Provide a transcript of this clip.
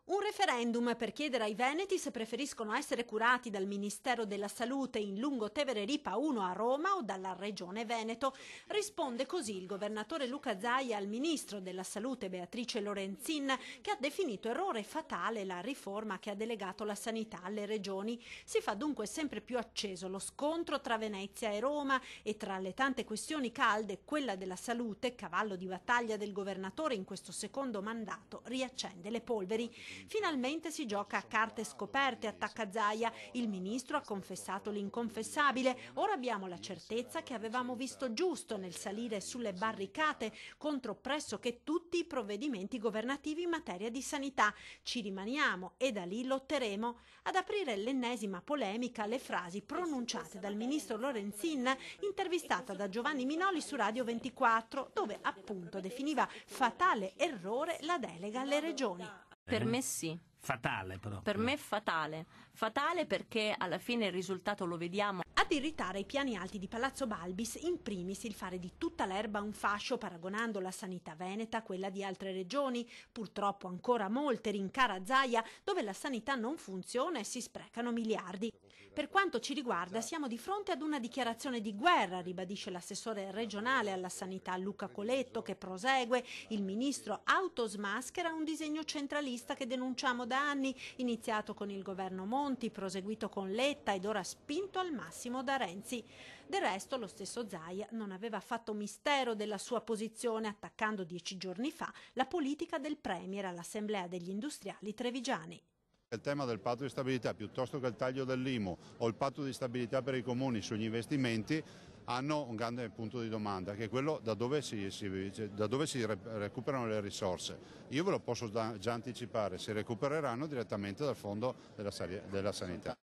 Un referendum per chiedere ai veneti se preferiscono essere curati dal Ministero della Salute in Lungotevere Ripa 1 a Roma o dalla Regione Veneto. Risponde così il governatore Luca Zaia al ministro della Salute Beatrice Lorenzin, che ha definito errore fatale la riforma che ha delegato la sanità alle regioni. Si fa dunque sempre più acceso lo scontro tra Venezia e Roma e tra le tante questioni calde quella della salute, cavallo di battaglia del governatore in questo secondo mandato, riaccende le polveri. Finalmente si gioca a carte scoperte, attacca Zaia. Il ministro ha confessato l'inconfessabile. Ora abbiamo la certezza che avevamo visto giusto nel salire sulle barricate contro pressoché tutti i provvedimenti governativi in materia di sanità. Ci rimaniamo e da lì lotteremo. Ad aprire l'ennesima polemica le frasi pronunciate dal ministro Lorenzin, intervistata da Giovanni Minoli su Radio 24, dove appunto definiva fatale errore la delega alle regioni. Per me sì. Fatale proprio. Per me fatale. Fatale perché alla fine il risultato lo vediamo. Ad irritare i piani alti di Palazzo Balbis, in primis il fare di tutta l'erba un fascio paragonando la sanità veneta a quella di altre regioni, purtroppo ancora molte, rincara Zaia, dove la sanità non funziona e si sprecano miliardi. Per quanto ci riguarda siamo di fronte ad una dichiarazione di guerra, ribadisce l'assessore regionale alla sanità Luca Coletto, che prosegue: il ministro autosmaschera un disegno centralista che denunciamo da anni, iniziato con il governo Monti, proseguito con Letta ed ora spinto al massimo da Renzi. Del resto lo stesso Zaia non aveva fatto mistero della sua posizione, attaccando 10 giorni fa la politica del Premier all'Assemblea degli Industriali trevigiani. Il tema del patto di stabilità, piuttosto che il taglio dell'IMU o il patto di stabilità per i comuni sugli investimenti, hanno un grande punto di domanda, che è quello da dove si recuperano le risorse. Io ve lo posso già anticipare: si recupereranno direttamente dal fondo della sanità.